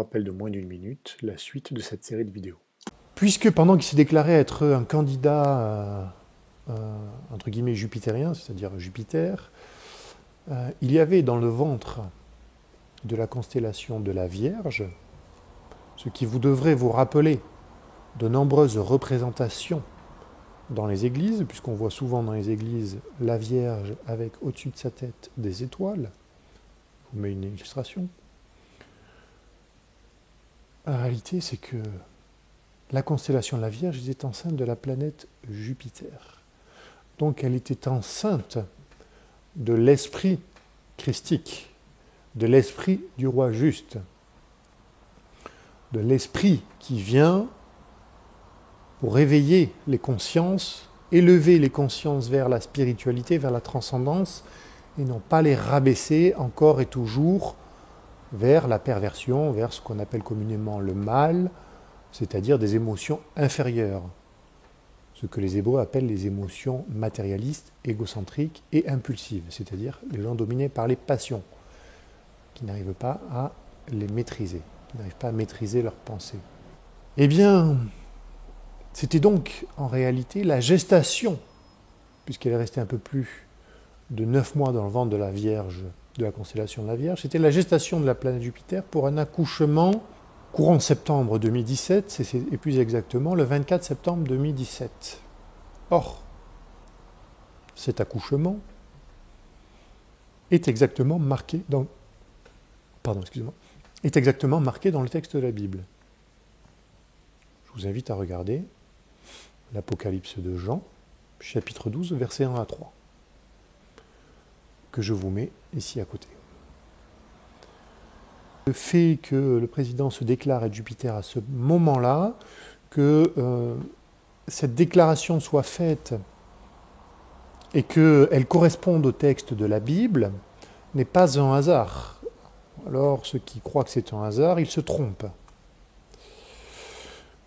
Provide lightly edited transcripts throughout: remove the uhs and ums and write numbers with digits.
rappel de moins d'une minute, la suite de cette série de vidéos. Puisque pendant qu'il s'est déclaré être un candidat, entre guillemets, jupitérien, c'est-à-dire Jupiter, il y avait dans le ventre de la constellation de la Vierge, ce qui vous devrait vous rappeler de nombreuses représentations dans les églises, puisqu'on voit souvent dans les églises la Vierge avec au-dessus de sa tête des étoiles. Je vous mets une illustration. La réalité, c'est que la constellation de la Vierge était enceinte de la planète Jupiter. Donc elle était enceinte de l'esprit christique, de l'esprit du roi juste, de l'esprit qui vient pour réveiller les consciences, élever les consciences vers la spiritualité, vers la transcendance, et non pas les rabaisser encore et toujours vers la perversion, vers ce qu'on appelle communément le mal, c'est-à-dire des émotions inférieures, ce que les Hébreux appellent les émotions matérialistes, égocentriques et impulsives, c'est-à-dire les gens dominés par les passions, qui n'arrivent pas à les maîtriser, qui n'arrivent pas à maîtriser leurs pensées. Eh bien, c'était donc en réalité la gestation, puisqu'elle est restée un peu plus de 9 mois dans le ventre de la Vierge, de la constellation de la Vierge, c'était la gestation de la planète Jupiter pour un accouchement courant septembre 2017, et plus exactement le 24 septembre 2017. Or, cet accouchement est exactement marqué dans, est exactement marqué dans le texte de la Bible. Je vous invite à regarder l'Apocalypse de Jean, chapitre 12, versets 1 à 3, que je vous mets ici à côté. Le fait que le président se déclare être Jupiter à ce moment-là, que cette déclaration soit faite et qu'elle corresponde au texte de la Bible, n'est pas un hasard. Alors, ceux qui croient que c'est un hasard, ils se trompent.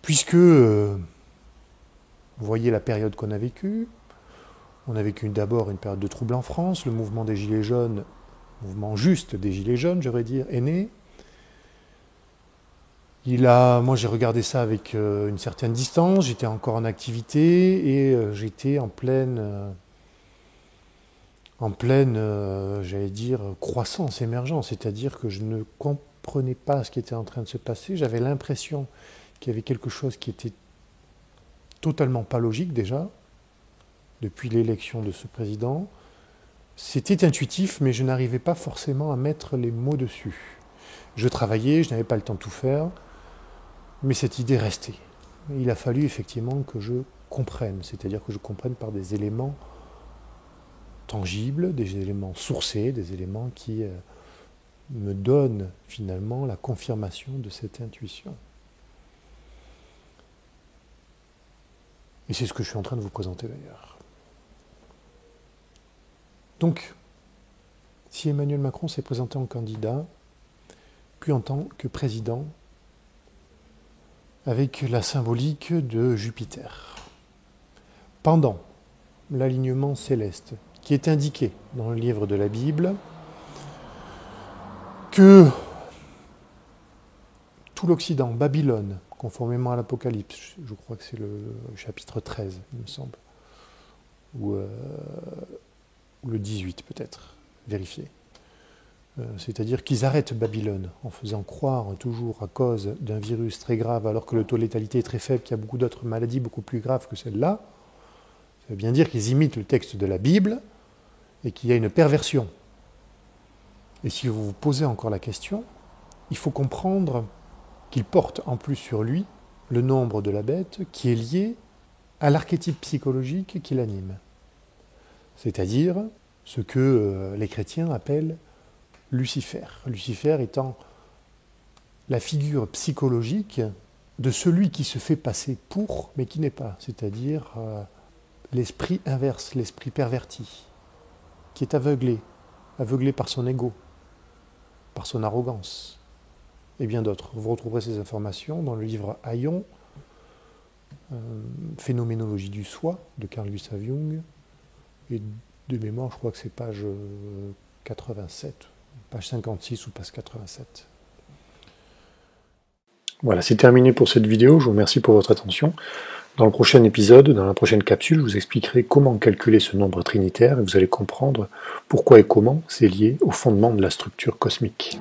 Puisque, vous voyez la période qu'on a vécue, on a vécu d'abord une période de trouble en France, le mouvement des Gilets jaunes, mouvement juste des Gilets jaunes, j'aurais dire, est né. Moi j'ai regardé ça avec une certaine distance, j'étais encore en activité et j'étais en pleine, j'allais dire, croissance, émergence, c'est-à-dire que je ne comprenais pas ce qui était en train de se passer, j'avais l'impression qu'il y avait quelque chose qui était totalement pas logique déjà, depuis l'élection de ce président. C'était intuitif, mais je n'arrivais pas forcément à mettre les mots dessus. Je travaillais, je n'avais pas le temps de tout faire, mais cette idée restait. Il a fallu effectivement que je comprenne, c'est-à-dire que je comprenne par des éléments tangibles, des éléments sourcés, des éléments qui me donnent finalement la confirmation de cette intuition. Et c'est ce que je suis en train de vous présenter d'ailleurs. Donc, si Emmanuel Macron s'est présenté en candidat, puis en tant que président, avec la symbolique de Jupiter, pendant l'alignement céleste, qui est indiqué dans le livre de la Bible, que tout l'Occident, Babylone, conformément à l'Apocalypse, je crois que c'est le chapitre 13, il me semble, ou le 18 peut-être, vérifiez. C'est-à-dire qu'ils arrêtent Babylone en faisant croire toujours à cause d'un virus très grave, alors que le taux de létalité est très faible, qu'il y a beaucoup d'autres maladies beaucoup plus graves que celle-là. Ça veut bien dire qu'ils imitent le texte de la Bible et qu'il y a une perversion. Et si vous vous posez encore la question, il faut comprendre qu'il porte en plus sur lui le nombre de la bête qui est lié à l'archétype psychologique qui l'anime. C'est-à-dire ce que les chrétiens appellent Lucifer. Lucifer étant la figure psychologique de celui qui se fait passer pour, mais qui n'est pas, c'est-à-dire l'esprit inverse, l'esprit perverti, qui est aveuglé par son ego, par son arrogance, et bien d'autres. Vous retrouverez ces informations dans le livre Aion, Phénoménologie du soi, de Carl Gustav Jung, et de mémoire, je crois que c'est page 87, page 56 ou page 87. Voilà, c'est terminé pour cette vidéo, je vous remercie pour votre attention. Dans le prochain épisode, dans la prochaine capsule, je vous expliquerai comment calculer ce nombre trinitaire et vous allez comprendre pourquoi et comment c'est lié au fondement de la structure cosmique.